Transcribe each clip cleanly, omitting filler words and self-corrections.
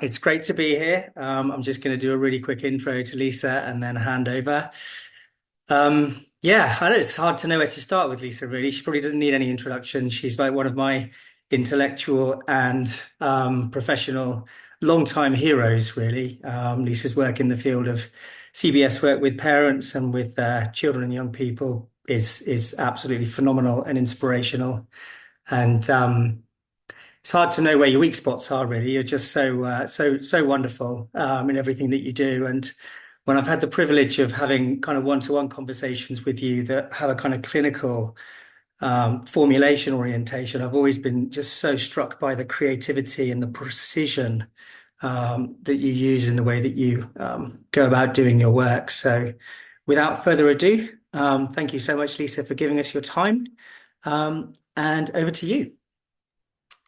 It's great to be here. I'm just going to do a really quick intro to Lisa and then hand over. Yeah, I know it's hard to know where to start with Lisa, really. She probably doesn't need any introduction. She's like one of my intellectual and professional longtime heroes, really. Lisa's work in the field of CBS work with parents and with children and young people is absolutely phenomenal and inspirational. And it's hard to know where your weak spots are, really. You're just so wonderful in everything that you do. And when I've had the privilege of having kind of one-to-one conversations with you that have a kind of clinical formulation orientation, I've always been just so struck by the creativity and the precision that you use in the way that you go about doing your work. So, without further ado, thank you so much, Lisa, for giving us your time. And over to you.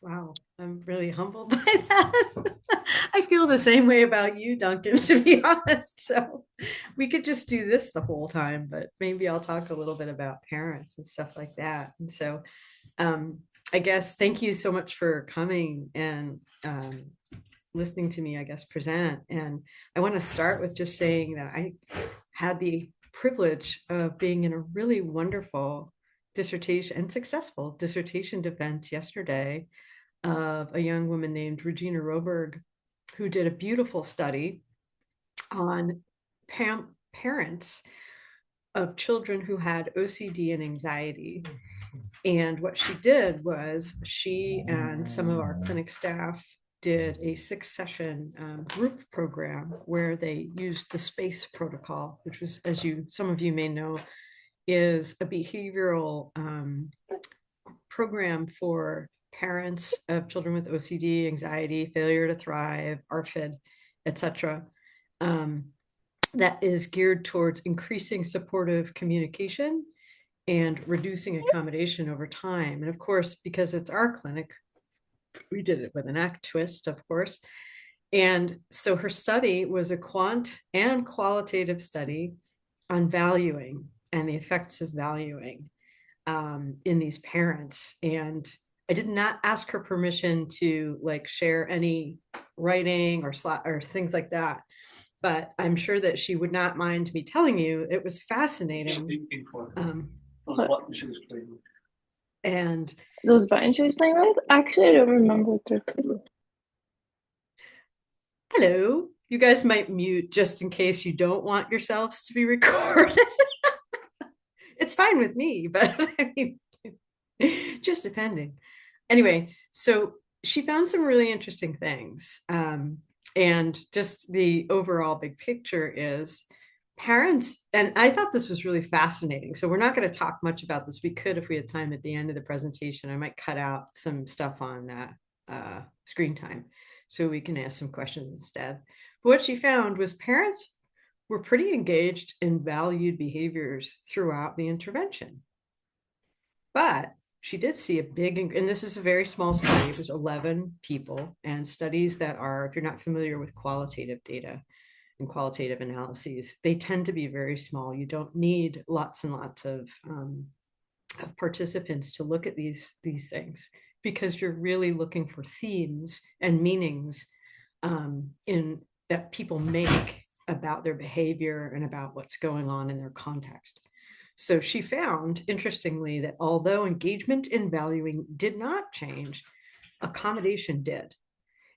Wow, I'm really humbled by that. I feel the same way about you, Duncan, to be honest. So we could just do this the whole time, but maybe I'll talk a little bit about parents and stuff like that. And so um, I guess thank you so much for coming and listening to me, I guess, present. And I want to start with just saying that I had the privilege of being in a really wonderful dissertation and successful dissertation defense yesterday of a young woman named Regina Roberg, who did a beautiful study on parents of children who had OCD and anxiety. And what she did was she and some of our clinic staff did a 6 session group program where they used the SPACE protocol, which was, as some of you may know, is a behavioral program for parents of children with OCD, anxiety, failure to thrive, ARFID, etc. That is geared towards increasing supportive communication and reducing accommodation over time. And of course, because it's our clinic, we did it with an ACT twist, of course. And so her study was a quant and qualitative study on valuing and the effects of valuing in these parents. And I did not ask her permission to like share any writing or things like that. But I'm sure that she would not mind me telling you it was fascinating. What she was playing with. And Those buttons she was playing with? Actually, I don't remember what they're called. hello, you guys might mute just in case you don't want yourselves to be recorded. It's fine with me, but I mean, just depending. Anyway, so she found some really interesting things. And just the overall big picture is parents, and I thought this was really fascinating. So we're not going to talk much about this. We could, if we had time at the end of the presentation, I might cut out some stuff on screen time so we can ask some questions instead. But what she found was parents were pretty engaged in valued behaviors throughout the intervention. But she did see a big, and this is a very small study, it was 11 people, and studies that are, if you're not familiar with qualitative data and qualitative analyses, they tend to be very small. You don't need lots and lots of participants to look at these things because you're really looking for themes and meanings in that people make about their behavior and about what's going on in their context. So she found, interestingly, that although engagement in valuing did not change, accommodation did.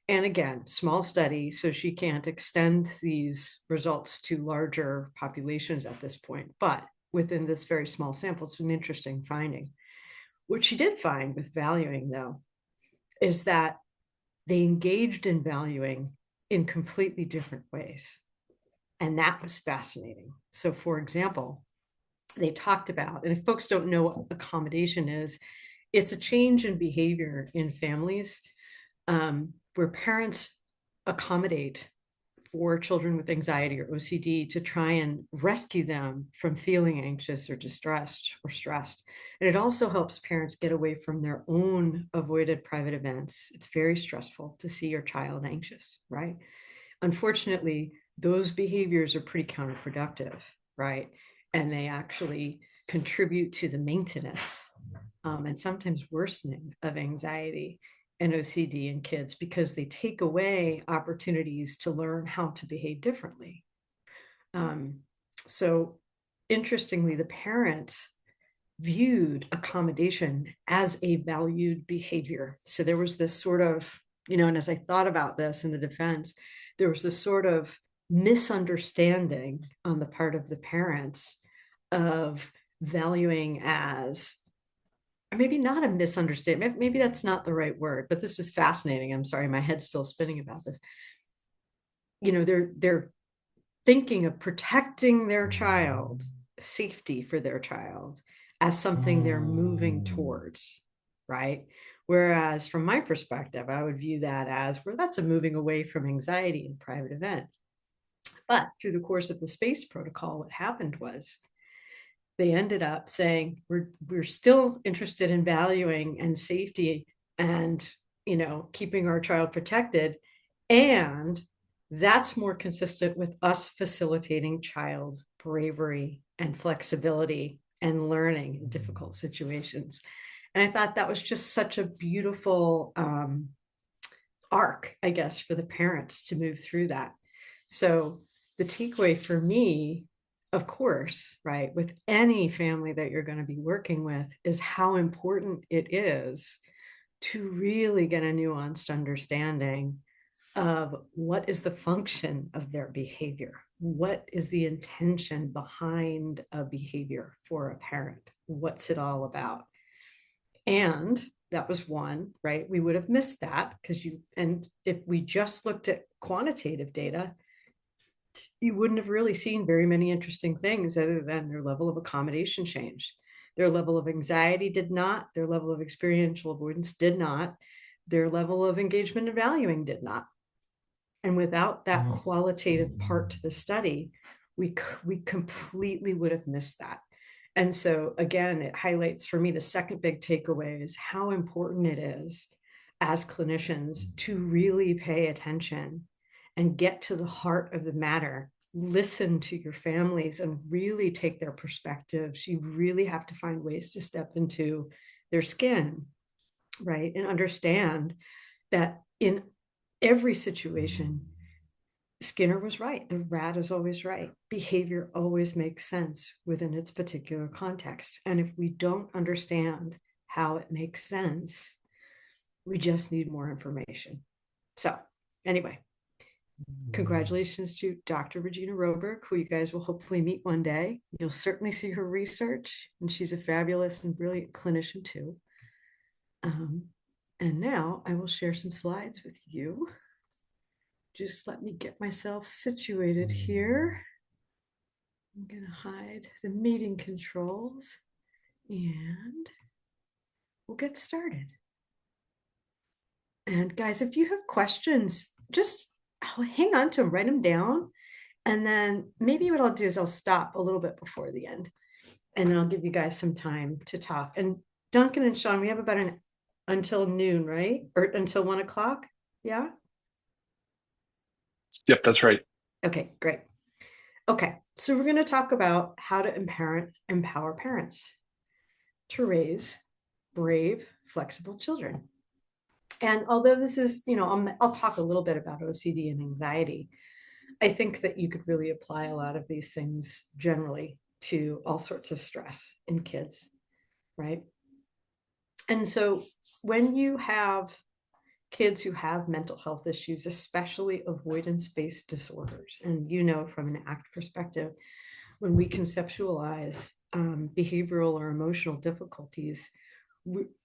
And again, small study, so she can't extend these results to larger populations at this point. But within this very small sample, it's an interesting finding. What she did find with valuing, though, is that they engaged in valuing in completely different ways. And that was fascinating. So, for example, they talked about, and if folks don't know what accommodation is, it's a change in behavior in families where parents accommodate for children with anxiety or OCD to try and rescue them from feeling anxious or distressed or stressed. And it also helps parents get away from their own avoided private events. It's very stressful to see your child anxious, right? Unfortunately, those behaviors are pretty counterproductive, right? And they actually contribute to the maintenance and sometimes worsening of anxiety and OCD in kids because they take away opportunities to learn how to behave differently. So interestingly, the parents viewed accommodation as a valued behavior. So there was this sort of, and as I thought about this in the defense, there was this sort of misunderstanding on the part of the parents of valuing as, or maybe not a misunderstanding, maybe that's not the right word, but this is fascinating. I'm sorry, my head's still spinning about this. They're thinking of protecting their child, safety for their child, as something they're moving towards, right? Whereas from my perspective, I would view that as, well, that's a moving away from anxiety and private event. But through the course of the space protocol, what happened was they ended up saying, we're still interested in valuing and safety and, keeping our child protected. And that's more consistent with us facilitating child bravery and flexibility and learning in difficult situations. And I thought that was just such a beautiful arc, I guess, for the parents to move through that. So the takeaway for me, of course, right, with any family that you're going to be working with, is how important it is to really get a nuanced understanding of what is the function of their behavior. What is the intention behind a behavior for a parent? What's it all about? And that was one, right? We would have missed that and if we just looked at quantitative data, you wouldn't have really seen very many interesting things other than their level of accommodation change. Their level of anxiety did not, their level of experiential avoidance did not, their level of engagement and valuing did not. And without that qualitative part to the study, we completely would have missed that. And so again, it highlights for me the second big takeaway is how important it is as clinicians to really pay attention and get to the heart of the matter. Listen to your families and really take their perspectives. You really have to find ways to step into their skin, right? And understand that in every situation, Skinner was right. The rat is always right. Behavior always makes sense within its particular context. And if we don't understand how it makes sense, we just need more information. So anyway, congratulations to Dr. Regina Roberg, who you guys will hopefully meet one day. You'll certainly see her research, and she's a fabulous and brilliant clinician too. And now I will share some slides with you. Just let me get myself situated here. I'm going to hide the meeting controls and we'll get started. And guys, if you have questions, just hang on to them, write them down. And then maybe what I'll do is I'll stop a little bit before the end and then I'll give you guys some time to talk. And Duncan and Sean, we have about until noon, right? Or until 1 o'clock. Yeah. Yep, that's right. Okay, great. Okay, so we're going to talk about how to empower parents to raise brave, flexible children. And although this is, I'll talk a little bit about OCD and anxiety, I think that you could really apply a lot of these things generally to all sorts of stress in kids, right? And so when you have kids who have mental health issues, especially avoidance-based disorders, and from an ACT perspective, when we conceptualize behavioral or emotional difficulties,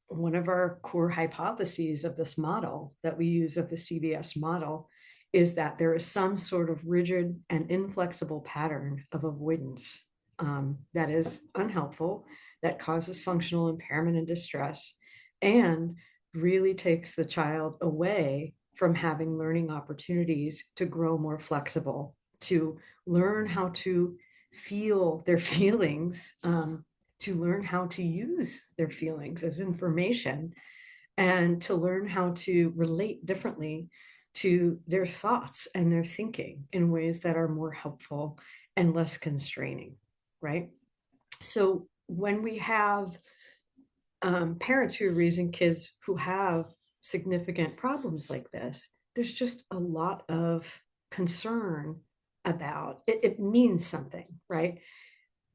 one of our core hypotheses of this model that we use of the CBS model is that there is some sort of rigid and inflexible pattern of avoidance that is unhelpful, that causes functional impairment and distress, and really takes the child away from having learning opportunities to grow more flexible, to learn how to feel their feelings, to learn how to use their feelings as information, and to learn how to relate differently to their thoughts and their thinking in ways that are more helpful and less constraining, right? So when we have parents who are raising kids who have significant problems like this, there's just a lot of concern about it. It means something, right?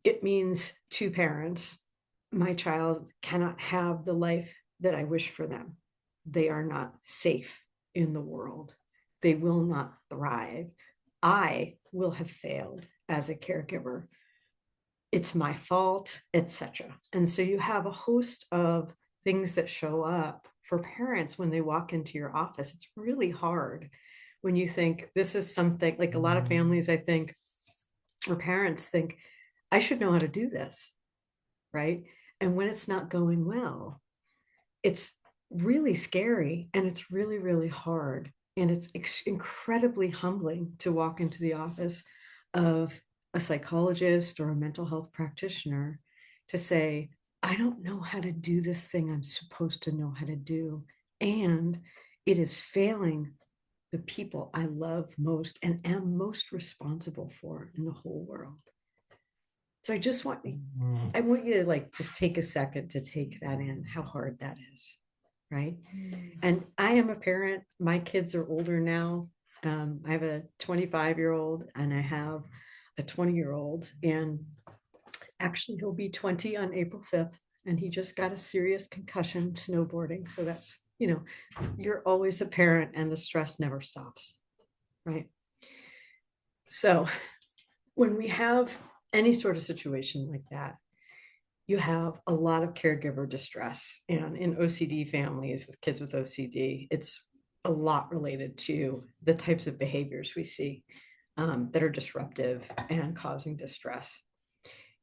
It means to parents, my child cannot have the life that I wish for them. They are not safe in the world. They will not thrive. I will have failed as a caregiver. It's my fault, etc. And so you have a host of things that show up for parents when they walk into your office. It's really hard when you think this is something like a lot of families, I think, or parents think, I should know how to do this, right? And when it's not going well, it's really scary and it's really, really hard. And it's incredibly humbling to walk into the office of a psychologist or a mental health practitioner to say, I don't know how to do this thing I'm supposed to know how to do. And it is failing the people I love most and am most responsible for in the whole world. So I want you to like just take a second to take that in, how hard that is, right? And I am a parent. My kids are older now. I have a 25-year-old and I have a 20-year-old, and actually he'll be 20 on April 5th, and he just got a serious concussion snowboarding. So that's, you're always a parent and the stress never stops, right? So when we have any sort of situation like that, you have a lot of caregiver distress. And in OCD families with kids with OCD, it's a lot related to the types of behaviors we see that are disruptive and causing distress.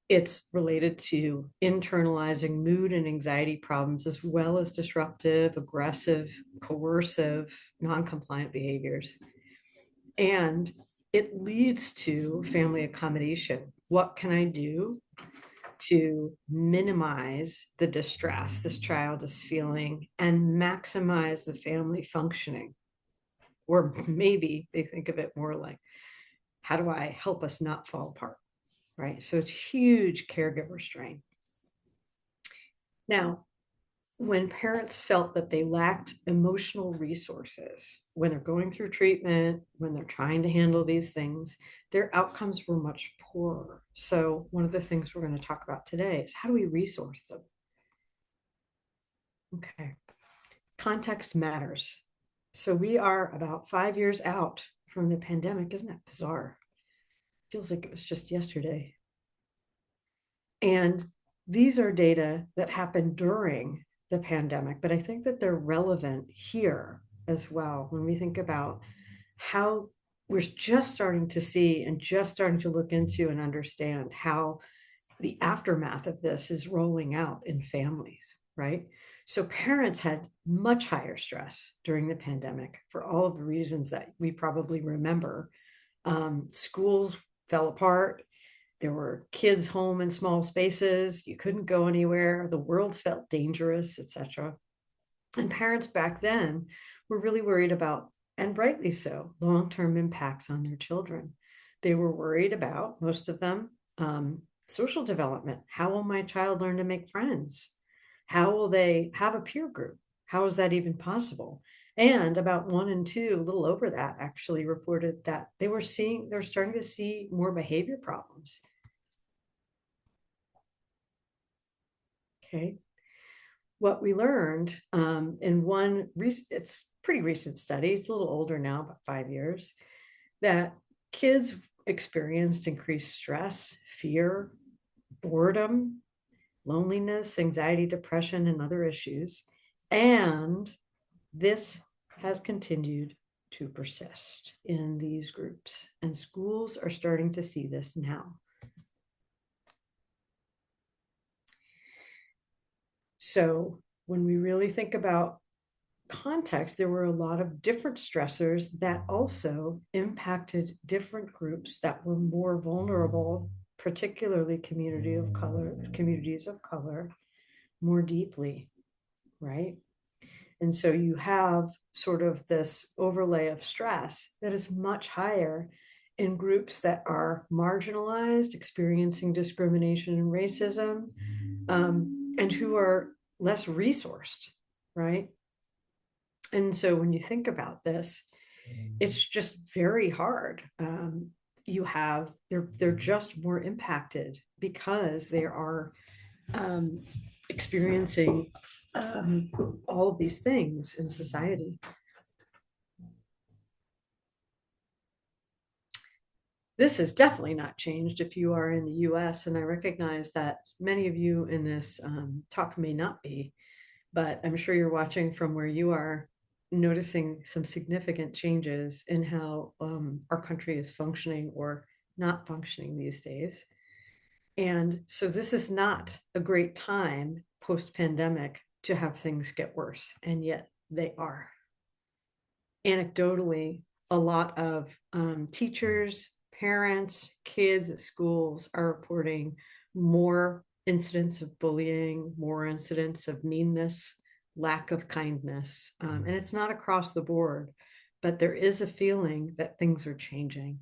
It's related to internalizing mood and anxiety problems, as well as disruptive, aggressive, coercive, non-compliant behaviors. And it leads to family accommodation. What can I do to minimize the distress this child is feeling and maximize the family functioning? Or maybe they think of it more like, how do I help us not fall apart, right? So it's huge caregiver strain. Now, when parents felt that they lacked emotional resources when they're going through treatment, when they're trying to handle these things, their outcomes were much poorer. So one of the things we're going to talk about today is how do we resource them? Okay. Context matters. So we are about 5 years out from the pandemic. Isn't that bizarre? Feels like it was just yesterday. And these are data that happened during the pandemic, but I think that they're relevant here as well when we think about how we're just starting to see and just starting to look into and understand how the aftermath of this is rolling out in families, right? So parents had much higher stress during the pandemic for all of the reasons that we probably remember. Schools fell apart. There were kids home in small spaces. You couldn't go anywhere. The world felt dangerous, etc. And parents back then were really worried about, and rightly so, long-term impacts on their children. They were worried about, most of them, social development. How will my child learn to make friends? How will they have a peer group? How is that even possible? And about 1 in 2, a little over that, actually reported that they're starting to see more behavior problems. Okay. What we learned in one, it's pretty recent study, it's a little older now, about 5 years, that kids experienced increased stress, fear, boredom, loneliness, anxiety, depression, and other issues. And this has continued to persist in these groups. And schools are starting to see this now. So when we really think about context, there were a lot of different stressors that also impacted different groups that were more vulnerable, particularly communities of color, more deeply, right? And so you have sort of this overlay of stress that is much higher in groups that are marginalized, experiencing discrimination and racism, and who are less resourced, right? And so when you think about this, it's just very hard. They're just more impacted because they are experiencing all of these things in society. This has definitely not changed if you are in the US, and I recognize that many of you in this talk may not be, but I'm sure you're watching from where you are, noticing some significant changes in how our country is functioning or not functioning these days. And so this is not a great time post-pandemic to have things get worse, and yet they are. Anecdotally, a lot of teachers, parents, kids at schools are reporting more incidents of bullying, more incidents of meanness, lack of kindness. And it's not across the board, but there is a feeling that things are changing.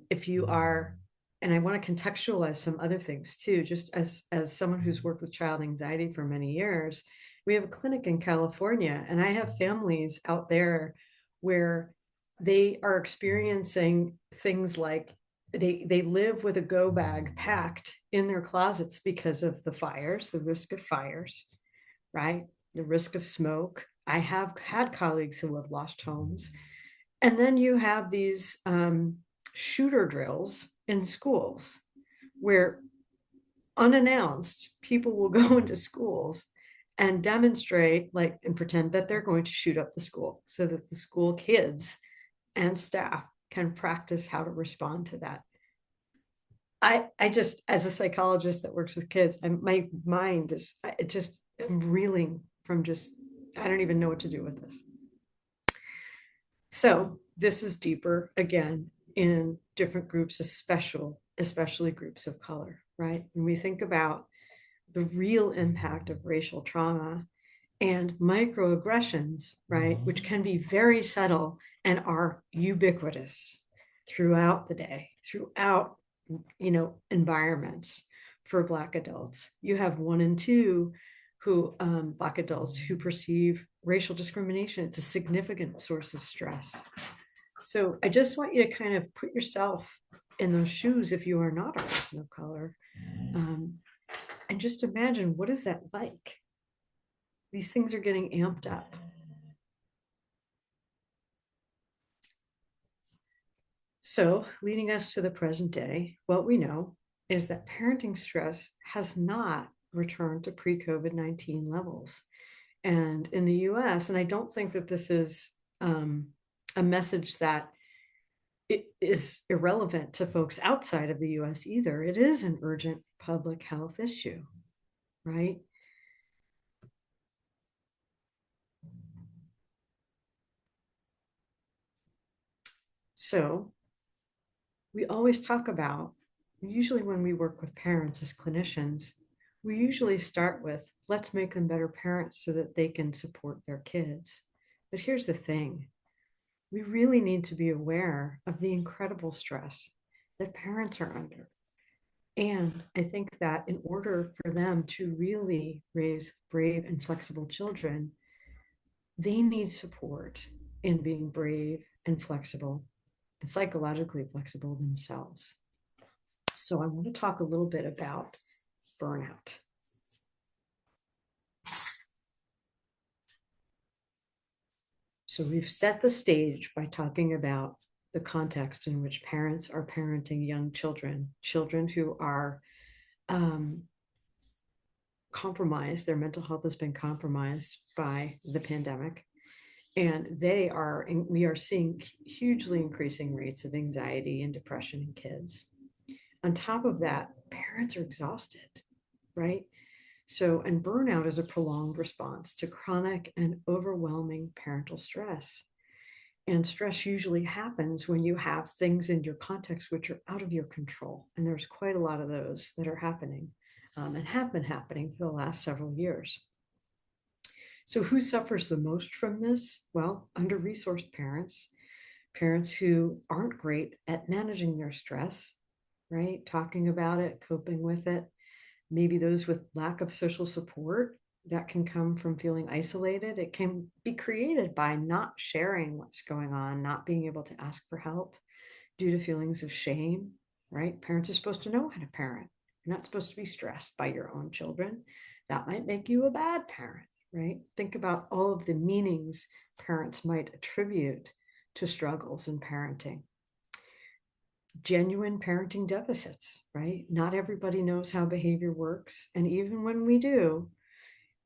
If you are, and I want to contextualize some other things too, just as someone who's worked with child anxiety for many years, we have a clinic in California, and I have families out there where they are experiencing things like they live with a go bag packed in their closets because of the fires, the risk of fires, right? The risk of smoke. I have had colleagues who have lost homes. And then you have these shooter drills in schools where unannounced people will go into schools and demonstrate, like, and pretend that they're going to shoot up the school so that the school kids and staff can practice how to respond to that. I just, as a psychologist that works with kids, my mind is, it just, I'm reeling from just, I don't even know what to do with this. So this is deeper again in different groups, especially groups of color, right? When we think about the real impact of racial trauma and microaggressions, right, which can be very subtle and are ubiquitous throughout the day, throughout, environments for Black adults. You have 1 in 2 who Black adults who perceive racial discrimination. It's a significant source of stress. So I just want you to kind of put yourself in those shoes if you are not a person of color, and just imagine, what is that like? These things are getting amped up. So leading us to the present day, what we know is that parenting stress has not returned to pre-COVID-19 levels. And in the US, and I don't think that this is a message that it is irrelevant to folks outside of the US either, it is an urgent public health issue, right? So we always talk about, usually when we work with parents as clinicians, we usually start with, let's make them better parents so that they can support their kids. But here's the thing. We really need to be aware of the incredible stress that parents are under. And I think that in order for them to really raise brave and flexible children, they need support in being brave and flexible and psychologically flexible themselves. So I want to talk a little bit about burnout. So we've set the stage by talking about the context in which parents are parenting young children, children who are compromised, their mental health has been compromised by the pandemic. And we are seeing hugely increasing rates of anxiety and depression in kids. On top of that, parents are exhausted, right? So, and burnout is a prolonged response to chronic and overwhelming parental stress. And stress usually happens when you have things in your context which are out of your control. And there's quite a lot of those that are happening and have been happening for the last several years. So who suffers the most from this? Well, under-resourced parents, parents who aren't great at managing their stress, right? Talking about it, coping with it. Maybe those with lack of social support, that can come from feeling isolated. It can be created by not sharing what's going on, not being able to ask for help due to feelings of shame, right? Parents are supposed to know how to parent. You're not supposed to be stressed by your own children. That might make you a bad parent, right? Think about all of the meanings parents might attribute to struggles in parenting. Genuine parenting deficits, right? Not everybody knows how behavior works. And even when we do,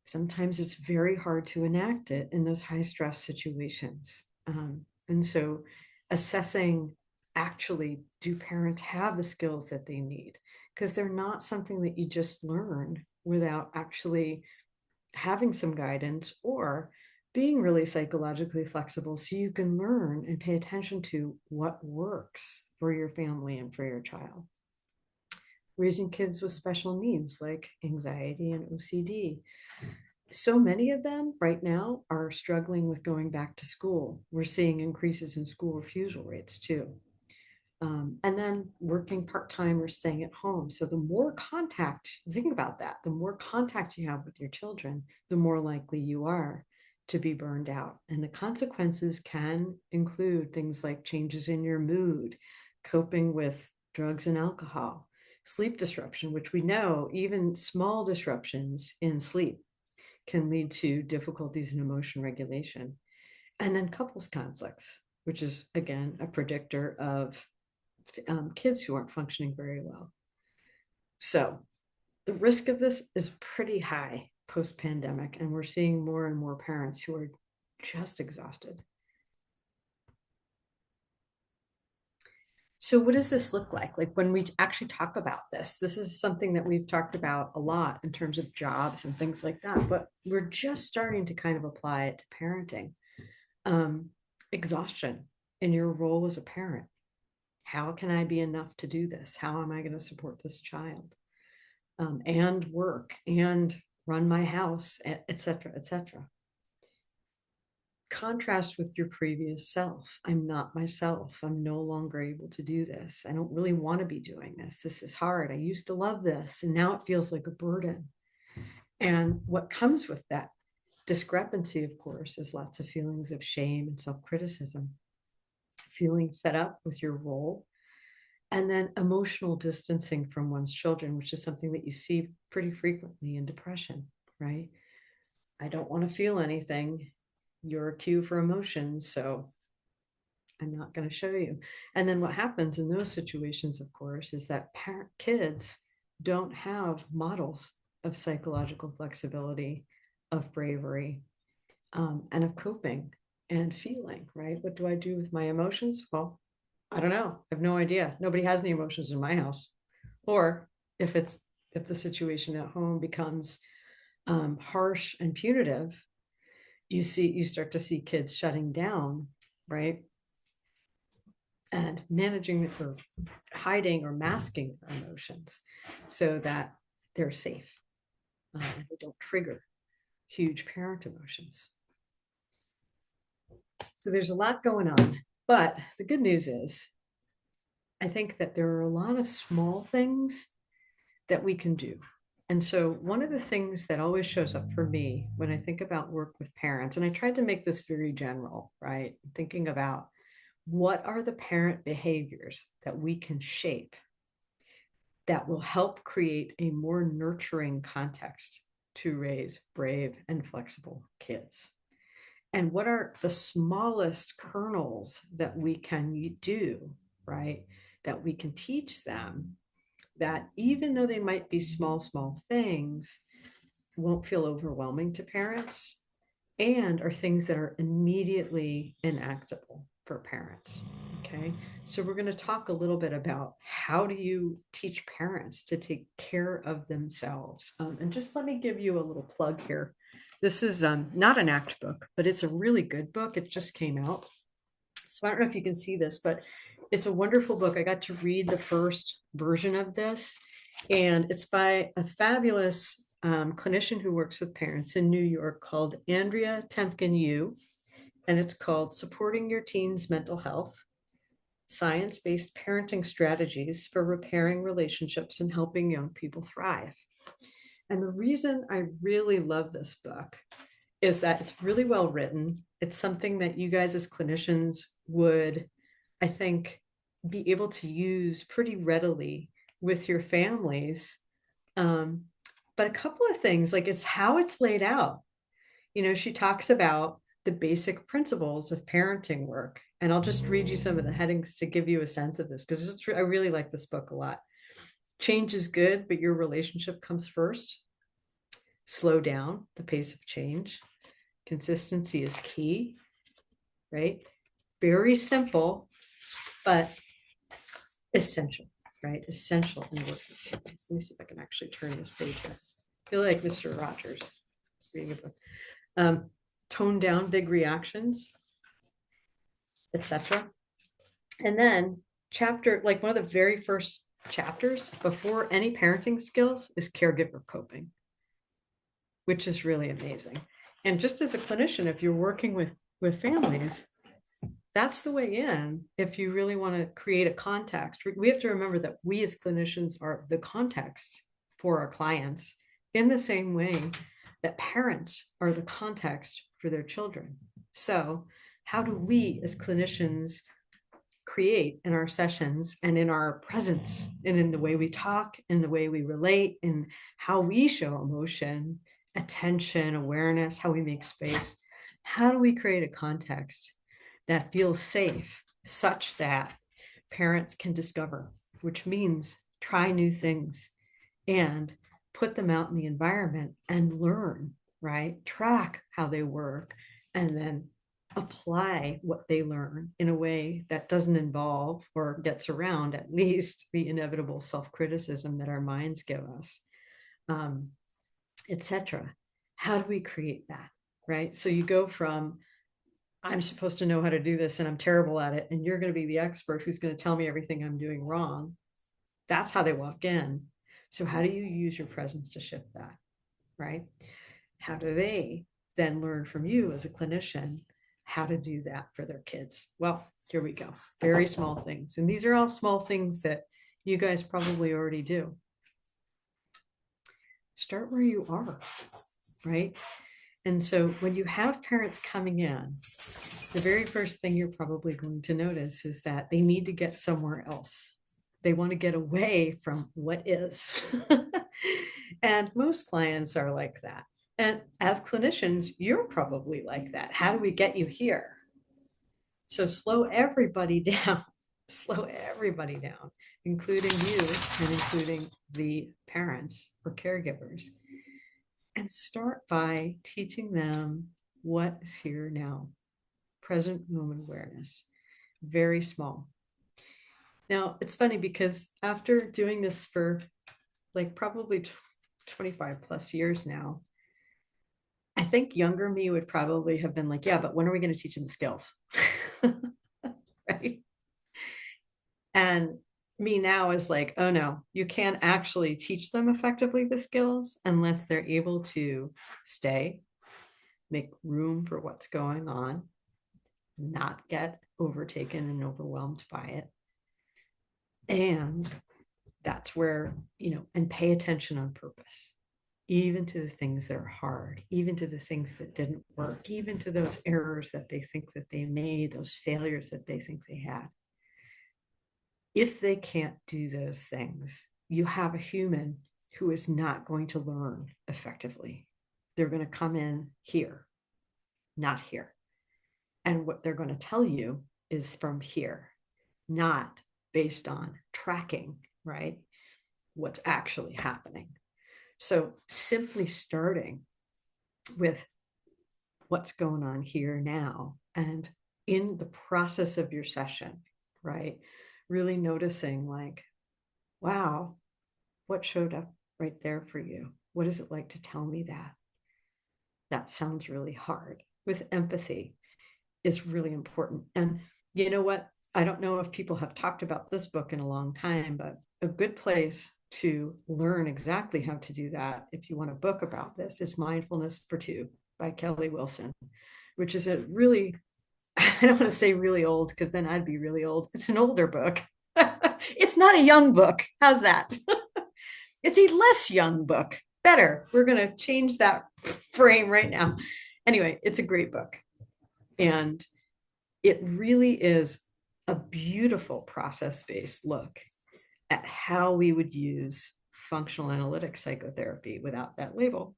sometimes it's very hard to enact it in those high stress situations. And so assessing, actually, do parents have the skills that they need? Because they're not something that you just learn without actually having some guidance or being really psychologically flexible so you can learn and pay attention to what works for your family and for your child. Raising kids with special needs like anxiety and OCD. So many of them right now are struggling with going back to school. We're seeing increases in school refusal rates too. And then working part-time or staying at home. So the more contact, think about that, the more contact you have with your children, the more likely you are to be burned out. And the consequences can include things like changes in your mood, coping with drugs and alcohol, sleep disruption, which we know even small disruptions in sleep can lead to difficulties in emotion regulation. And then couples conflicts, which is, again, a predictor of kids who aren't functioning very well. So the risk of this is pretty high post-pandemic, and we're seeing more and more parents who are just exhausted. So what does this look like? Like when we actually talk about this is something that we've talked about a lot in terms of jobs and things like that, but we're just starting to kind of apply it to parenting. Exhaustion in your role as a parent. How can I be enough to do this? How am I going to support this child? And work and run my house, et cetera, et cetera. Contrast with your previous self. I'm not myself. I'm no longer able to do this. I don't really want to be doing this. This is hard. I used to love this, and now it feels like a burden. And what comes with that discrepancy, of course, is lots of feelings of shame and self-criticism, feeling fed up with your role, and then emotional distancing from one's children, which is something that you see pretty frequently in depression, right? I don't want to feel anything. You're a cue for emotions, so I'm not going to show you. And then what happens in those situations, of course, is that kids don't have models of psychological flexibility, of bravery, and of coping and feeling, right? What do I do with my emotions? Well, I don't know. I have no idea. Nobody has any emotions in my house. Or if the situation at home becomes harsh and punitive, you start to see kids shutting down, right? And managing or hiding or masking their emotions so that they're safe. They don't trigger huge parent emotions. So there's a lot going on, but the good news is I think that there are a lot of small things that we can do. And so one of the things that always shows up for me when I think about work with parents, and I tried to make this very general, right? Thinking about what are the parent behaviors that we can shape that will help create a more nurturing context to raise brave and flexible kids. And what are the smallest kernels that we can do, right? That we can teach them that even though they might be small things, won't feel overwhelming to parents and are things that are immediately enactable for parents. Okay, so we're going to talk a little bit about how do you teach parents to take care of themselves. And just let me give you a little plug here. This is not an ACT book, but it's a really good book. It just came out. So I don't know if you can see this, but it's a wonderful book. I got to read the first version of this, and it's by a fabulous clinician who works with parents in New York called Andrea Temkin-Yu, and it's called Supporting Your Teen's Mental Health, Science-Based Parenting Strategies for Repairing Relationships and Helping Young People Thrive. And the reason I really love this book is that it's really well written. It's something that you guys as clinicians would, I think, be able to use pretty readily with your families. But a couple of things, like it's how it's laid out. She talks about the basic principles of parenting work. And I'll just read you some of the headings to give you a sense of this, because I really like this book a lot. Change is good, but your relationship comes first. Slow down the pace of change. Consistency is key, right? Very simple, but essential, right? Essential in working with kids. Let me see if I can actually turn this page here. I feel like Mr. Rogers reading a book. Tone down big reactions, etc. And then like one of the very first chapters before any parenting skills is caregiver coping, which is really amazing. And just as a clinician, if you're working with families, that's the way in. If you really want to create a context, we have to remember that we as clinicians are the context for our clients, in the same way that parents are the context for their children. So how do we as clinicians create in our sessions and in our presence and in the way we talk, in the way we relate, in how we show emotion, attention, awareness, how we make space? How do we create a context that feels safe, such that parents can discover, which means try new things and put them out in the environment and learn, right? Track how they work and then apply what they learn in a way that doesn't involve or gets around at least the inevitable self-criticism that our minds give us, etc. How do we create that, right? So you go from, I'm supposed to know how to do this and I'm terrible at it, and you're going to be the expert who's going to tell me everything I'm doing wrong. That's how they walk in. So how do you use your presence to shift that, right? How do they then learn from you as a clinician how to do that for their kids? Well, here we go. Very small things. And these are all small things that you guys probably already do. Start where you are, right? And so when you have parents coming in, the very first thing you're probably going to notice is that they need to get somewhere else. They want to get away from what is. And most clients are like that. And as clinicians, you're probably like that. How do we get you here? So slow everybody down, including you and including the parents or caregivers. And start by teaching them what is here now. Present moment awareness. Very small. Now, it's funny because after doing this for like probably 25 plus years now, I think younger me would probably have been like, yeah, but when are we going to teach them the skills? Right? And me now is like, oh no, you can't actually teach them effectively the skills unless they're able to stay, make room for what's going on, not get overtaken and overwhelmed by it. And that's where, and pay attention on purpose, even to the things that are hard, even to the things that didn't work, even to those errors that they think that they made, those failures that they think they had. If they can't do those things, you have a human who is not going to learn effectively. They're going to come in here, not here. And what they're going to tell you is from here, not based on tracking, right? What's actually happening. So simply starting with what's going on here now, and in the process of your session, right? Really noticing like, wow, what showed up right there for you? What is it like to tell me that? That sounds really hard. With empathy is really important. And you know what? I don't know if people have talked about this book in a long time, but a good place to learn exactly how to do that, if you want a book about this, is Mindfulness for Two by Kelly Wilson, which is a really, I don't want to say really old because then I'd be really old. It's an older book. It's not a young book. How's that? It's a less young book. better. We're going to change that frame right now. Anyway, it's a great book. And it really is a beautiful process-based look at how we would use functional analytic psychotherapy without that label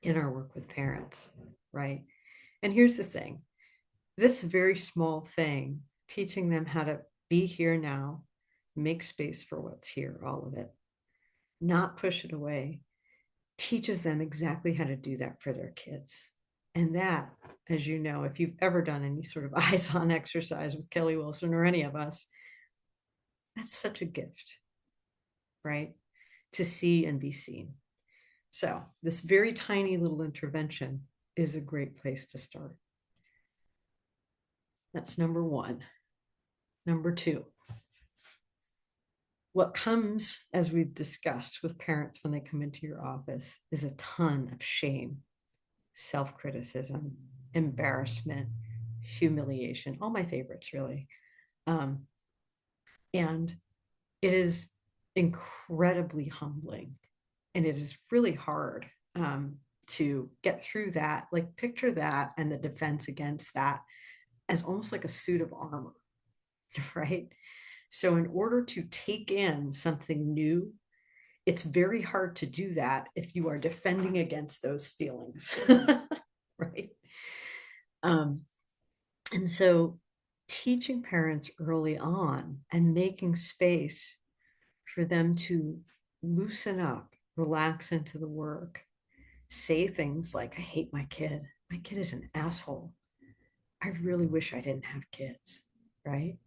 in our work with parents, right? And here's the thing, this very small thing, teaching them how to be here now, make space for what's here, all of it, not push it away, teaches them exactly how to do that for their kids. And that, as you know, if you've ever done any sort of eyes-on exercise with Kelly Wilson or any of us, that's such a gift, right? To see and be seen. So this very tiny little intervention is a great place to start. That's number one. Number two, what comes, as we've discussed with parents when they come into your office, is a ton of shame, self-criticism, embarrassment, humiliation, all my favorites, really. And it is incredibly humbling, and it is really hard to get through that. Like, picture that and the defense against that as almost like a suit of armor, right? So in order to take in something new, it's very hard to do that if you are defending against those feelings, right? And so teaching parents early on and making space for them to loosen up, relax into the work, say things like, I hate my kid. My kid is an asshole. I really wish I didn't have kids, right?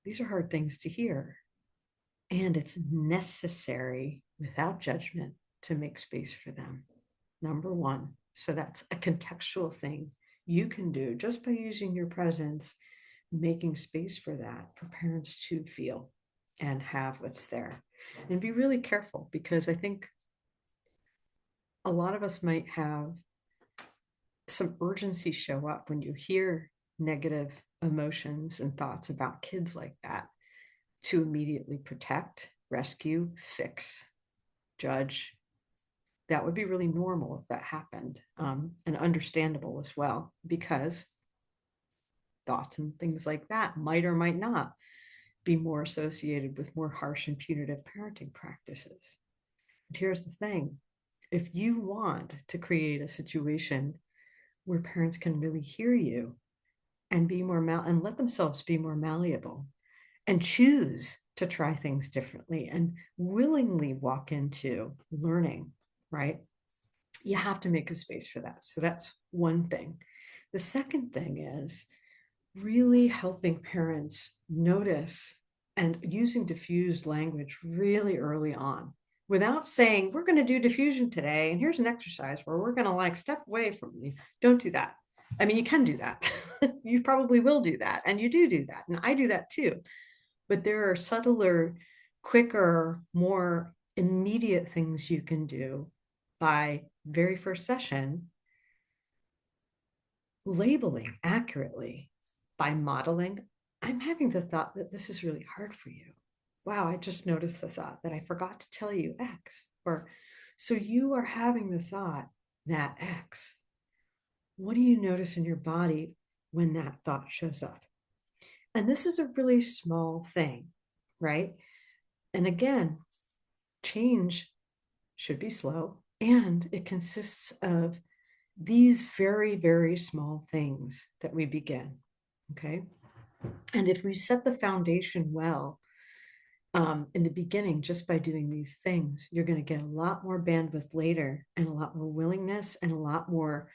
These are hard things to hear. And it's necessary without judgment to make space for them. Number one. So that's a contextual thing you can do just by using your presence, making space for that, for parents to feel and have what's there. And be really careful, because I think a lot of us might have some urgency show up when you hear negative emotions and thoughts about kids like that, to immediately protect, rescue, fix, judge. That would be really normal if that happened, and understandable as well, because thoughts and things like that might or might not be more associated with more harsh and punitive parenting practices. And here's the thing, if you want to create a situation where parents can really hear you and be more and let themselves be more malleable and choose to try things differently and willingly walk into learning, right? You have to make a space for that. So that's one thing. The second thing is really helping parents notice and using diffused language really early on, without saying, we're going to do diffusion today, and here's an exercise where we're going to like step away from you. Don't do that. I mean, you can do that. You probably will do that. And you do that. And I do that too. But there are subtler, quicker, more immediate things you can do by very first session, labeling accurately, by modeling. I'm having the thought that this is really hard for you. Wow, I just noticed the thought that I forgot to tell you X. Or, so you are having the thought that X. What do you notice in your body when that thought shows up? And this is a really small thing, right? And again, change should be slow, and it consists of these very, very small things that we begin, okay? And if we set the foundation well in the beginning, just by doing these things, you're going to get a lot more bandwidth later, and a lot more willingness, and a lot more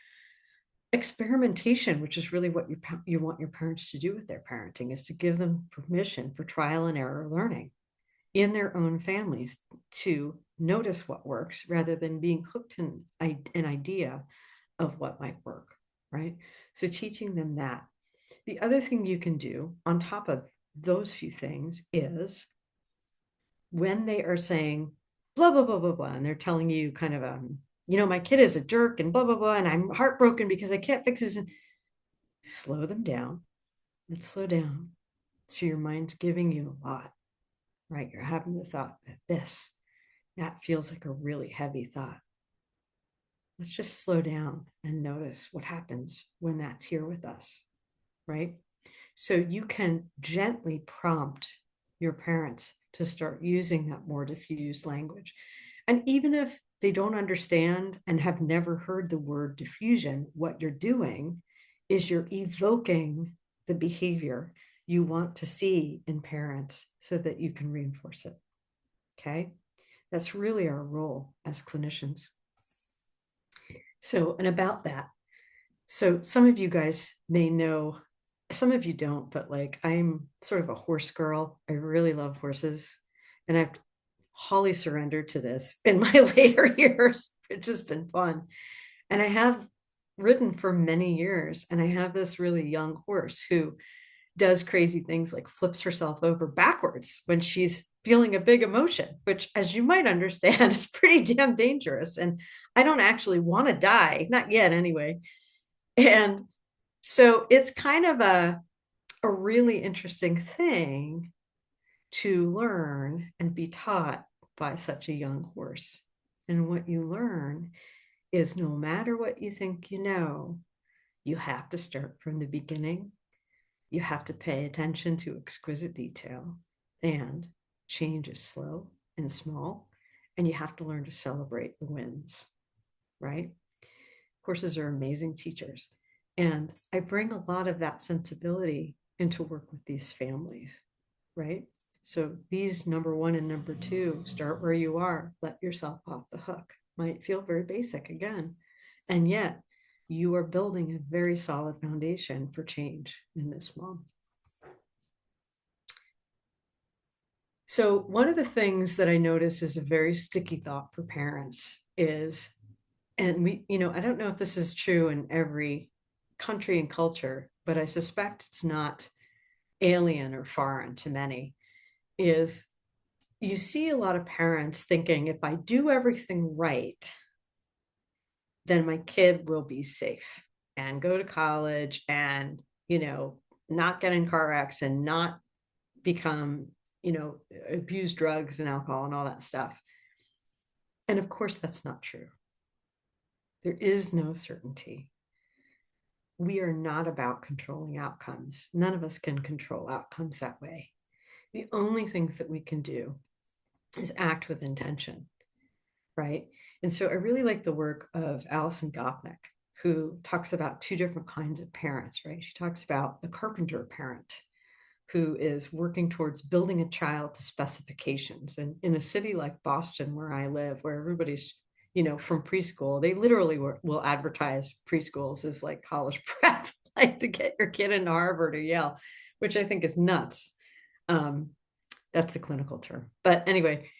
experimentation, which is really what you want your parents to do with their parenting, is to give them permission for trial and error learning in their own families, to notice what works rather than being hooked in an idea of what might work, right? So teaching them that. The other thing you can do on top of those few things is, when they are saying blah, blah, blah, blah, blah, and they're telling you kind of, my kid is a jerk and blah, blah, blah, and I'm heartbroken because I can't fix this. Slow them down. Let's slow down. So your mind's giving you a lot, right? You're having the thought that this that feels like a really heavy thought. Let's just slow down and notice what happens when that's here with us, right? So you can gently prompt your parents to start using that more diffused language. And even if they don't understand and have never heard the word diffusion, what you're doing is you're evoking the behavior you want to see in parents so that you can reinforce it. Okay? That's really our role as clinicians. So, and about that, so some of you guys may know, some of you don't, but like I'm sort of a horse girl. I really love horses. And I've wholly surrendered to this in my later years. It's just been fun. And I have ridden for many years. And I have this really young horse who does crazy things like flips herself over backwards when she's feeling a big emotion, which, as you might understand, is pretty damn dangerous. And I don't actually want to die, not yet anyway. And so it's kind of a really interesting thing to learn and be taught by such a young horse. And what you learn is no matter what you think you know, you have to start from the beginning. You have to pay attention to exquisite detail, and change is slow and small, and you have to learn to celebrate the wins, right? Horses are amazing teachers. And I bring a lot of that sensibility into work with these families, right? So these number one and number two, start where you are, let yourself off the hook. Might feel very basic again. And yet you are building a very solid foundation for change in this mom. So one of the things that I notice is a very sticky thought for parents is, and we, I don't know if this is true in every country and culture, but I suspect it's not alien or foreign to many, is you see a lot of parents thinking, if I do everything right, then my kid will be safe and go to college and, not get in car wrecks and not become, abuse drugs and alcohol and all that stuff. And of course, that's not true. There is no certainty. We are not about controlling outcomes. None of us can control outcomes that way. The only things that we can do is act with intention, right? And so I really like the work of Alison Gopnik, who talks about two different kinds of parents, right? She talks about the carpenter parent who is working towards building a child to specifications. And in a city like Boston, where I live, where everybody's, from preschool, they literally will advertise preschools as like college prep, like to get your kid into Harvard or Yale, which I think is nuts. That's the clinical term. But anyway,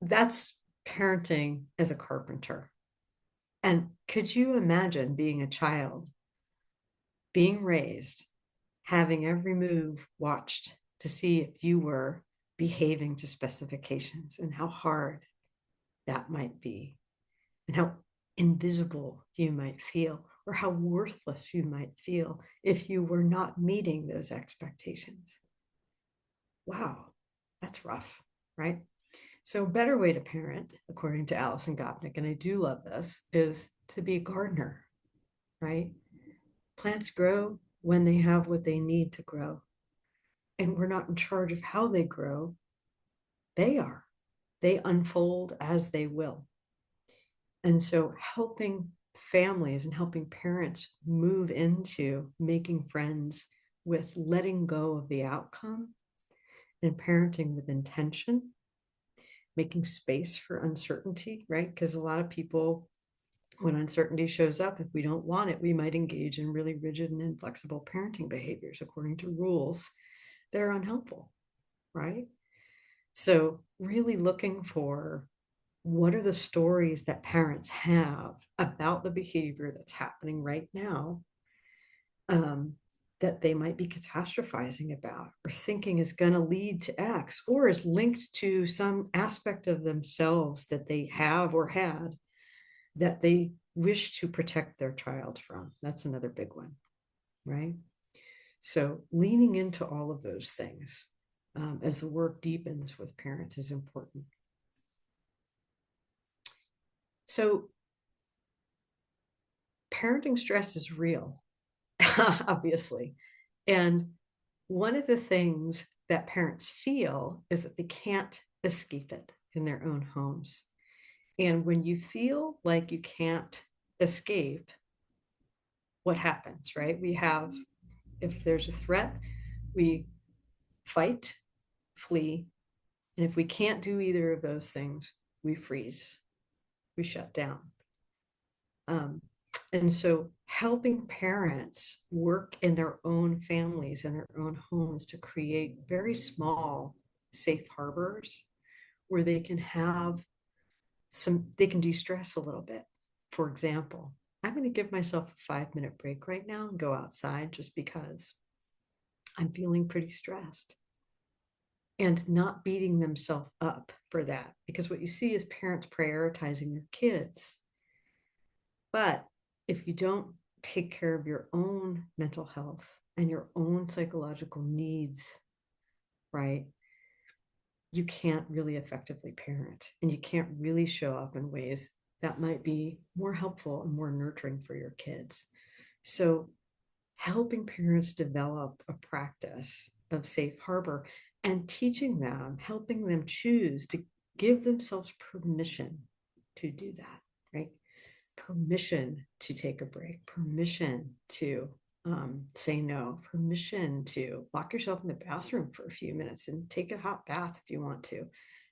that's parenting as a carpenter. And could you imagine being a child, being raised, having every move watched to see if you were behaving to specifications, and how hard that might be, and how invisible you might feel, or how worthless you might feel if you were not meeting those expectations? Wow, that's rough, right? So a better way to parent, according to Alison Gopnik, and I do love this, is to be a gardener, right? Plants grow when they have what they need to grow. And we're not in charge of how they grow. They are. They unfold as they will. And so helping families and helping parents move into making friends with letting go of the outcome and parenting with intention, making space for uncertainty, right? Because a lot of people, when uncertainty shows up, if we don't want it, we might engage in really rigid and inflexible parenting behaviors according to rules that are unhelpful, right? So really looking for what are the stories that parents have about the behavior that's happening right now, that they might be catastrophizing about or thinking is going to lead to X, or is linked to some aspect of themselves that they have or had that they wish to protect their child from. That's another big one, right? So leaning into all of those things as the work deepens with parents is important. So parenting stress is real, obviously. And one of the things that parents feel is that they can't escape it in their own homes. And when you feel like you can't escape, what happens, right? We have, if there's a threat, we fight, flee. And if we can't do either of those things, we freeze, we shut down. And so helping parents work in their own families and their own homes to create very small safe harbors where they can have they can de-stress a little bit. For example, I'm going to give myself a 5-minute break right now and go outside just because I'm feeling pretty stressed, and not beating themselves up for that, because what you see is parents prioritizing their kids. But if you don't take care of your own mental health and your own psychological needs, right, you can't really effectively parent, and you can't really show up in ways that might be more helpful and more nurturing for your kids. So helping parents develop a practice of safe harbor and teaching them, helping them choose to give themselves permission to do that, right? Permission to take a break, permission to say no, permission to lock yourself in the bathroom for a few minutes and take a hot bath if you want to.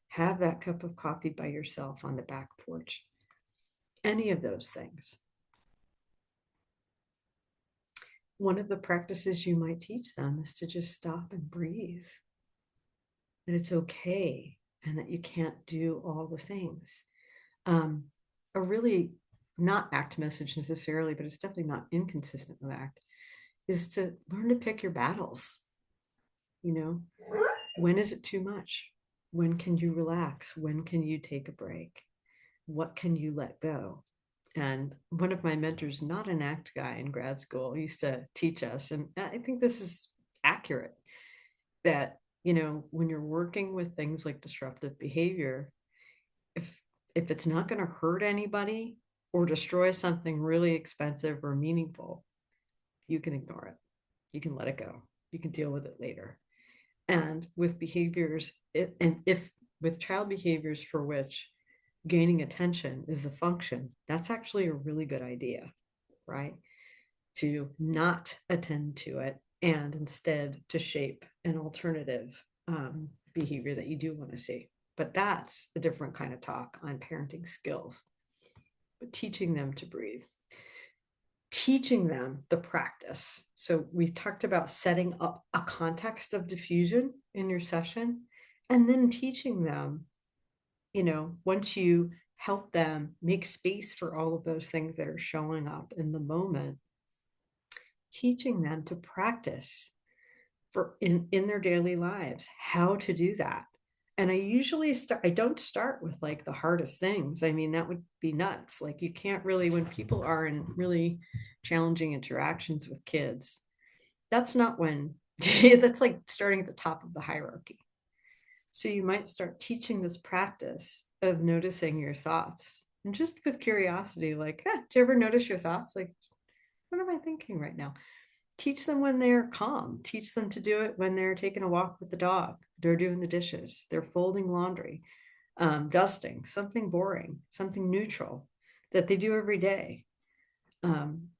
Have that cup of coffee by yourself on the back porch. Any of those things. One of the practices you might teach them is to just stop and breathe, that it's okay and that you can't do all the things. A really not ACT message necessarily, but it's definitely not inconsistent with ACT, is to learn to pick your battles. You know, when is it too much? When can you relax? When can you take a break? What can you let go? And one of my mentors, not an ACT guy in grad school, used to teach us, and I think this is accurate, that, you know, when you're working with things like disruptive behavior, if it's not going to hurt anybody or destroy something really expensive or meaningful, you can ignore it. You can let it go. You can deal with it later. And with behaviors, with child behaviors for which gaining attention is the function, that's actually a really good idea, right? To not attend to it and instead to shape an alternative behavior that you do want to see. But that's a different kind of talk on parenting skills. But teaching them to breathe, teaching them the practice. So we talked about setting up a context of diffusion in your session, and then teaching them, you know, once you help them make space for all of those things that are showing up in the moment, teaching them to practice for in their daily lives how to do that. And I usually I don't start with like the hardest things. I mean, that would be nuts. Like, you can't really, when people are in really challenging interactions with kids, that's not when, that's like starting at the top of the hierarchy. So you might start teaching this practice of noticing your thoughts, and just with curiosity, like, do you ever notice your thoughts? Like, what am I thinking right now? Teach them when they're calm. Teach them to do it when they're taking a walk with the dog, they're doing the dishes, they're folding laundry, dusting, something boring, something neutral that they do every day.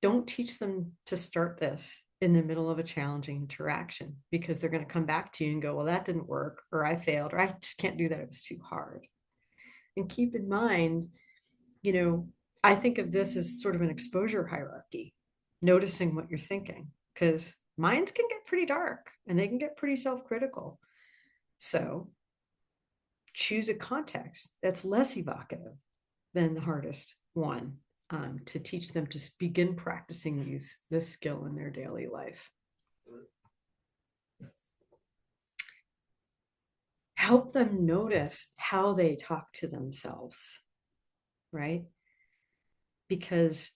Don't teach them to start this in the middle of a challenging interaction, because they're going to come back to you and go, well, that didn't work, or I failed, or I just can't do that, it was too hard. And keep in mind, you know, I think of this as sort of an exposure hierarchy, noticing what you're thinking, because minds can get pretty dark and they can get pretty self-critical. So choose a context that's less evocative than the hardest one, to teach them to begin practicing this skill in their daily life. Help them notice how they talk to themselves, right? Because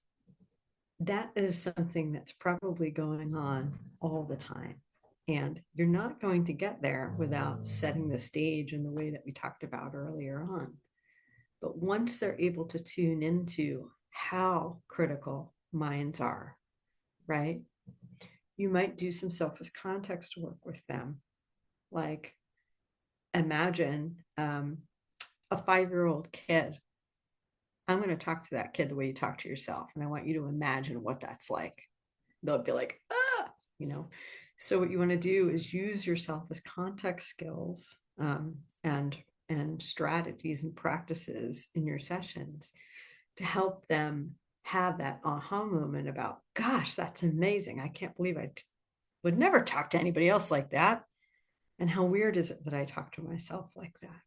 that is something that's probably going on all the time. And you're not going to get there without setting the stage in the way that we talked about earlier on. But once they're able to tune into how critical minds are, right? You might do some selfless context work with them. Like imagine a 5-year-old kid. I'm going to talk to that kid the way you talk to yourself. And I want you to imagine what that's like. They'll be like, ah, you know. So what you want to do is use your selfless context skills and strategies and practices in your sessions to help them have that aha moment about, gosh, that's amazing. I can't believe I would never talk to anybody else like that. And how weird is it that I talk to myself like that?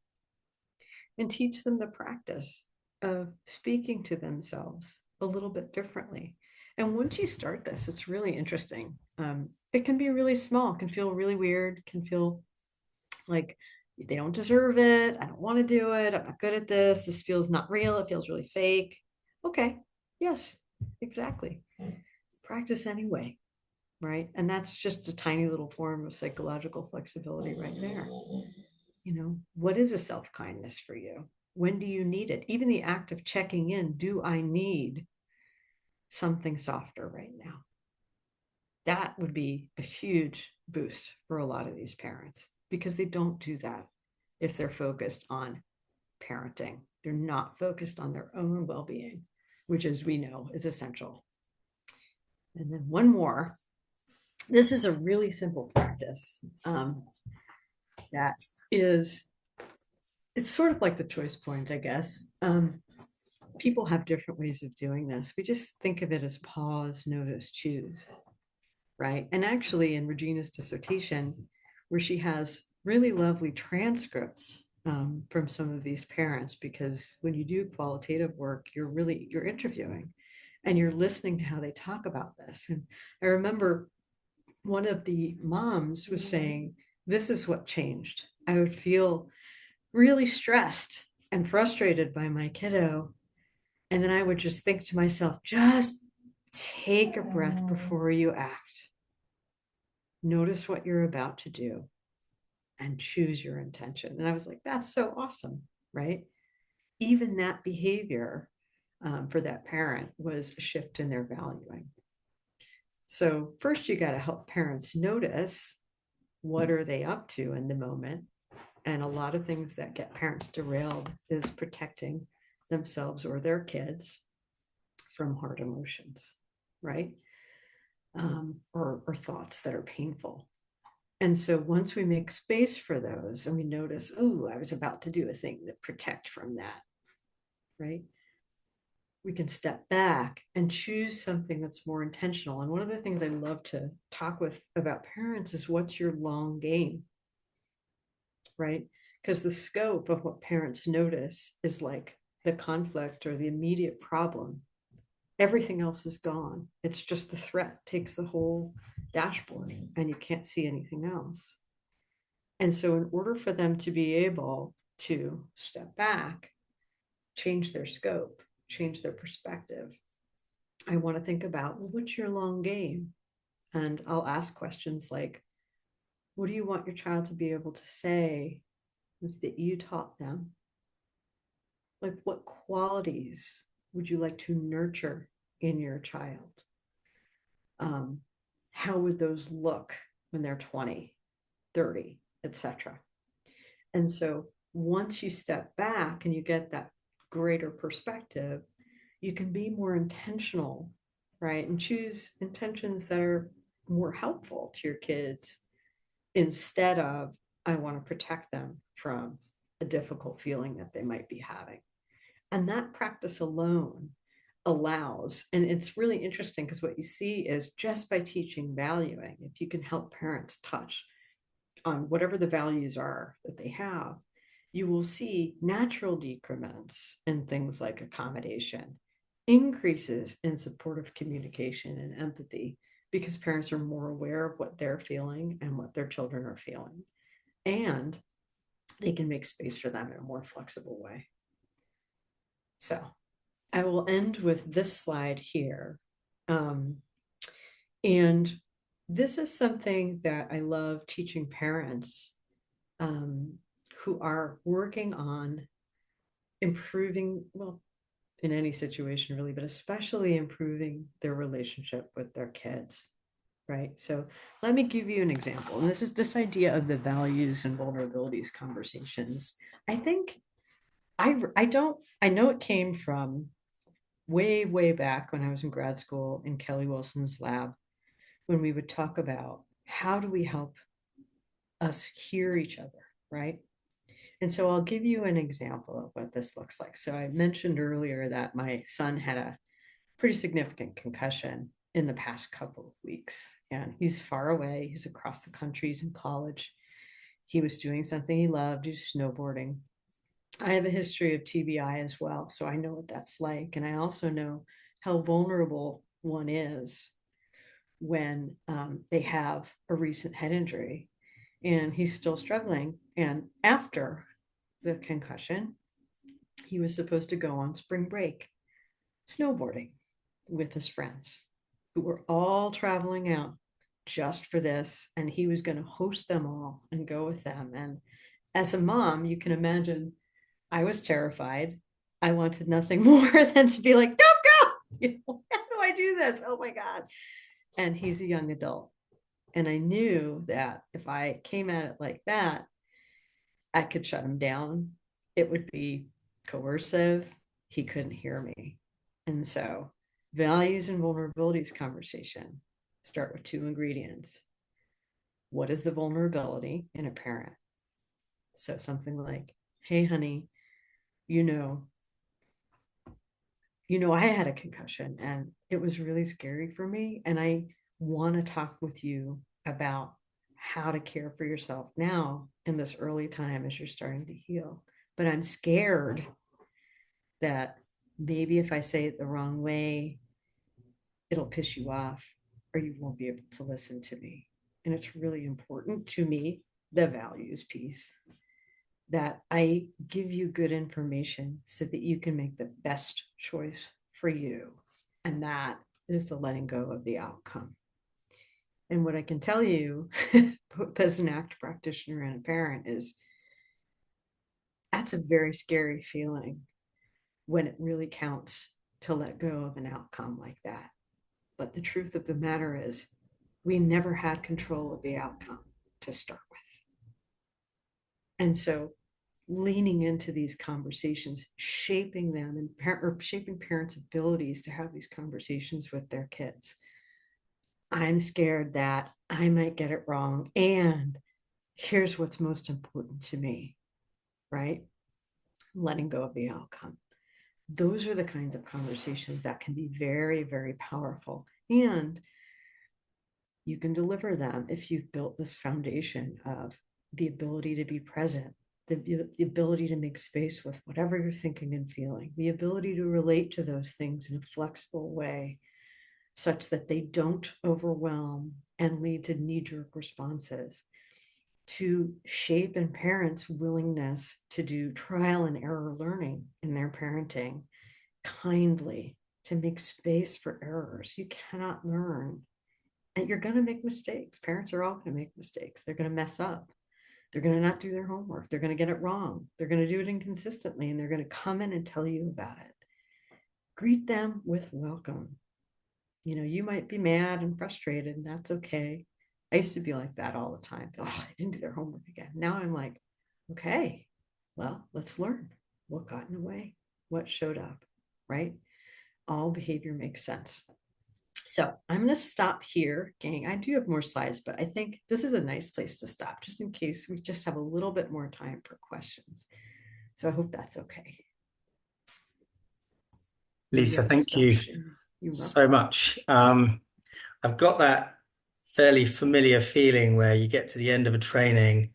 And teach them the practice of speaking to themselves a little bit differently. And once you start this, it's really interesting. It can be really small, can feel really weird, can feel like they don't deserve it. I don't want to do it. I'm not good at this. This feels not real. It feels really fake. Okay. Yes, exactly. Practice anyway, right? And that's just a tiny little form of psychological flexibility right there. You know, what is a self-kindness for you? When do you need it? Even the act of checking in, do I need something softer right now? That would be a huge boost for a lot of these parents because they don't do that if they're focused on parenting. They're not focused on their own well-being, which, as we know, is essential. And then one more. This is a really simple practice that is, it's sort of like the choice point, I guess. People have different ways of doing this. We just think of it as pause, notice, choose, right? And actually in Regina's dissertation, where she has really lovely transcripts from some of these parents, because when you do qualitative work, you're interviewing and you're listening to how they talk about this. And I remember one of the moms was saying, this is what changed. I would feel really stressed and frustrated by my kiddo. And then I would just think to myself, just take a breath before you act. Notice what you're about to do and choose your intention. And I was like, that's so awesome, right? Even that behavior for that parent was a shift in their valuing. So first you got to help parents notice what are they up to in the moment. And a lot of things that get parents derailed is protecting themselves or their kids from hard emotions, right? Or thoughts that are painful. And so once we make space for those and we notice, oh, I was about to do a thing that protect from that, right? We can step back and choose something that's more intentional. And one of the things I love to talk with about parents is what's your long game, right? Because the scope of what parents notice is like the conflict or the immediate problem. Everything else is gone. It's just the threat takes the whole dashboard and you can't see anything else. And so in order for them to be able to step back, change their scope, change their perspective, I want to think about, well, what's your long game? And I'll ask questions like, what do you want your child to be able to say that you taught them? Like, what qualities would you like to nurture in your child? How would those look when they're 20, 30, etc.? And so once you step back and you get that greater perspective, you can be more intentional, right? And choose intentions that are more helpful to your kids instead of, I want to protect them from a difficult feeling that they might be having. And that practice alone allows, and it's really interesting because what you see is just by teaching valuing, if you can help parents touch on whatever the values are that they have, you will see natural decrements in things like accommodation, increases in supportive communication and empathy, because parents are more aware of what they're feeling and what their children are feeling. And they can make space for them in a more flexible way. So I will end with this slide here. And this is something that I love teaching parents who are working on improving, well, in any situation really, but especially improving their relationship with their kids, right? So let me give you an example. And this is this idea of the values and vulnerabilities conversations. I think I know it came from way back when I was in grad school in Kelly Wilson's lab, when we would talk about how do we help us hear each other, right? And so I'll give you an example of what this looks like. So I mentioned earlier that my son had a pretty significant concussion in the past couple of weeks, and he's far away. He's across the country. He's in college. He was doing something he loved. He's snowboarding. I have a history of TBI as well, so I know what that's like. And I also know how vulnerable one is when they have a recent head injury, and he's still struggling. And after the concussion, he was supposed to go on spring break snowboarding with his friends who were all traveling out just for this. And he was going to host them all and go with them. And as a mom, you can imagine I was terrified. I wanted nothing more than to be like, don't go. How do I do this? Oh my God. And he's a young adult. And I knew that if I came at it like that, I could shut him down. It would be coercive. He couldn't hear me. And so, values and vulnerabilities conversation start with two ingredients. What is the vulnerability in a parent? So, something like, hey, honey, you know, I had a concussion and it was really scary for me. And I want to talk with you about how to care for yourself now in this early time as you're starting to heal. But I'm scared that maybe if I say it the wrong way, it'll piss you off or you won't be able to listen to me. And it's really important to me, the values piece, that I give you good information so that you can make the best choice for you. And that is the letting go of the outcome. And what I can tell you, both as an ACT practitioner and a parent, is that's a very scary feeling when it really counts to let go of an outcome like that. But the truth of the matter is, we never had control of the outcome to start with. And so leaning into these conversations, shaping them and shaping parents' abilities to have these conversations with their kids. I'm scared that I might get it wrong. And here's what's most important to me, right? Letting go of the outcome. Those are the kinds of conversations that can be very, very powerful. And you can deliver them if you've built this foundation of the ability to be present, the ability to make space with whatever you're thinking and feeling, the ability to relate to those things in a flexible way such that they don't overwhelm and lead to knee-jerk responses, to shape in parents' willingness to do trial and error learning in their parenting kindly, to make space for errors. You cannot learn, and you're going to make mistakes. Parents are all going to make mistakes. They're going to mess up. They're going to not do their homework. They're going to get it wrong. They're going to do it inconsistently, and they're going to come in and tell you about it. Greet them with welcome. You might be mad and frustrated, and that's okay. I used to be like that all the time. Oh, they didn't do their homework again. Now I'm like, okay, well, let's learn what got in the way, what showed up, right? All behavior makes sense. So I'm going to stop here, gang. I do have more slides, but I think this is a nice place to stop, just in case we just have a little bit more time for questions. So I hope that's okay. Lisa, thank you so much. I've got that fairly familiar feeling where you get to the end of a training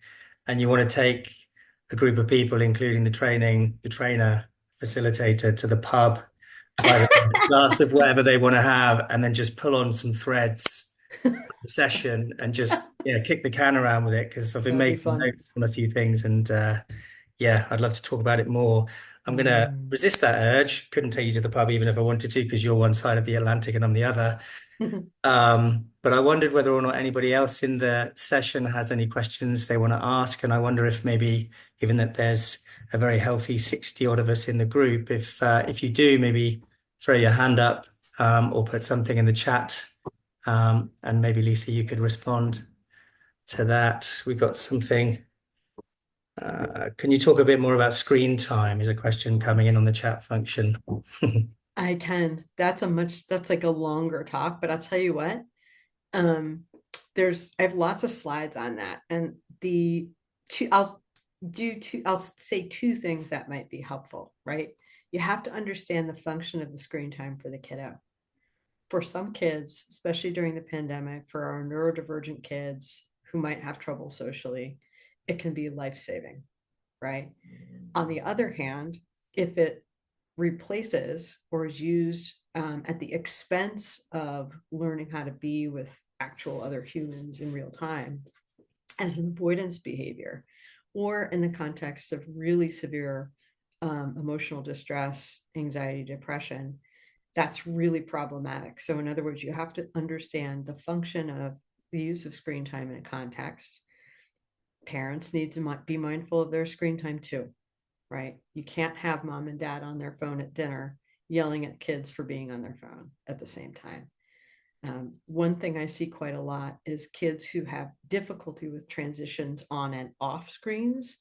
and you want to take a group of people, including the trainer, facilitator, to the pub, buy them a glass of whatever they want to have, and then just pull on some threads session and just kick the can around with it, because I've been making notes on a few things, and yeah, I'd love to talk about it more. I'm going to Mm. resist that urge. Couldn't take you to the pub even if I wanted to, because you're one side of the Atlantic and I'm the other. But I wondered whether or not anybody else in the session has any questions they want to ask. And I wonder if maybe, given that there's a very healthy 60 odd of us in the group, if you do, maybe throw your hand up or put something in the chat. And maybe Lisa, you could respond to that. We got something. Can you talk a bit more about screen time? Is a question coming in on the chat function. I can. That's like a longer talk, but I'll tell you what. Um, I have lots of slides on that, and I'll say two things that might be helpful, right? You have to understand the function of the screen time for the kiddo. For some kids, especially during the pandemic, for our neurodivergent kids who might have trouble socially, it can be life-saving, right? On the other hand, if it replaces or is used at the expense of learning how to be with actual other humans in real time as an avoidance behavior, or in the context of really severe emotional distress, anxiety, depression, that's really problematic. So, in other words, you have to understand the function of the use of screen time in a context. Parents need to be mindful of their screen time too, right? You can't have mom and dad on their phone at dinner yelling at kids for being on their phone at the same time. One thing I see quite a lot is kids who have difficulty with transitions on and off screens.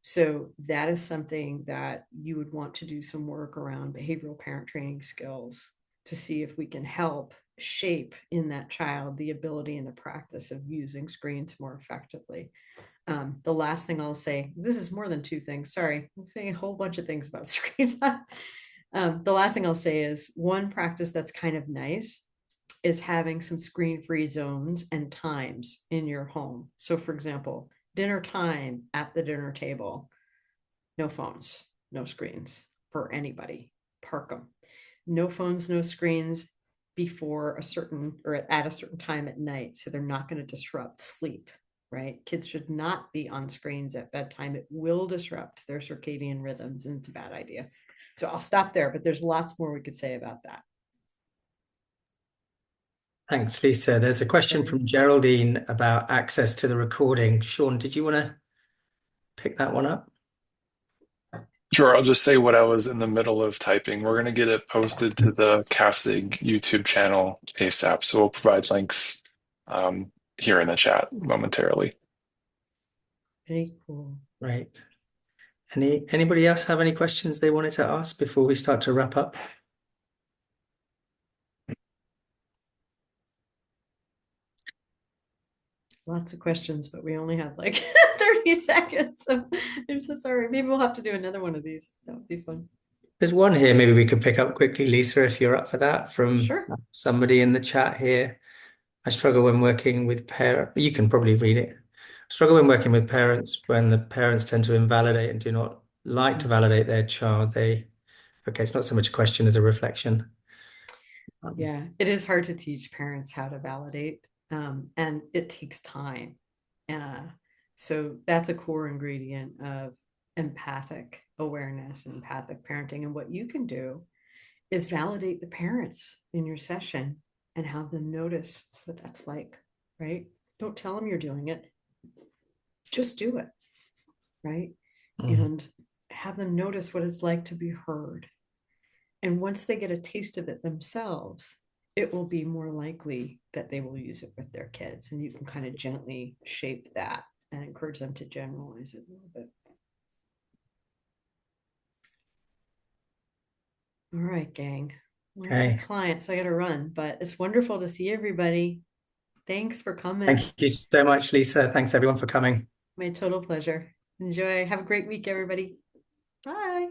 So that is something that you would want to do some work around behavioral parent training skills to see if we can help shape in that child the ability and the practice of using screens more effectively. The last thing I'll say, this is more than two things. Sorry, I'm saying a whole bunch of things about screen time. The last thing I'll say is one practice that's kind of nice is having some screen-free zones and times in your home. So for example, dinner time at the dinner table, no phones, no screens for anybody, park them. No phones, no screens before a certain or at a certain time at night. So they're not going to disrupt sleep, right? Kids should not be on screens at bedtime. It will disrupt their circadian rhythms and it's a bad idea. So I'll stop there, but there's lots more we could say about that. Thanks, Lisa. There's a question Sure. from Geraldine about access to the recording. Sean, did you want to pick that one up? Sure, I'll just say what I was in the middle of typing. We're going to get it posted to the CAF SIG YouTube channel ASAP, so we'll provide links here in the chat momentarily. Very cool. Right. Anybody else have any questions they wanted to ask before we start to wrap up? Lots of questions, but we only have like 30 seconds. So I'm so sorry. Maybe we'll have to do another one of these. That would be fun. There's one here maybe we could pick up quickly, Lisa, if you're up for that, from Sure. somebody in the chat here. I struggle when working with parents. You can probably read it. Struggle when working with parents when the parents tend to invalidate and do not like to validate their child. Okay, it's not so much a question as a reflection. Yeah, it is hard to teach parents how to validate, and it takes time. So that's a core ingredient of empathic awareness and empathic parenting. And what you can do is validate the parents in your session and have them notice what that's like, right? Don't tell them you're doing it, just do it, right? And have them notice what it's like to be heard. And once they get a taste of it themselves, it will be more likely that they will use it with their kids. And you can kind of gently shape that and encourage them to generalize it a little bit. All right, gang. Well, I got a client, so I got to run, but it's wonderful to see everybody. Thanks for coming. Thank you so much, Lisa. Thanks everyone for coming. My total pleasure. Enjoy. Have a great week, everybody. Bye.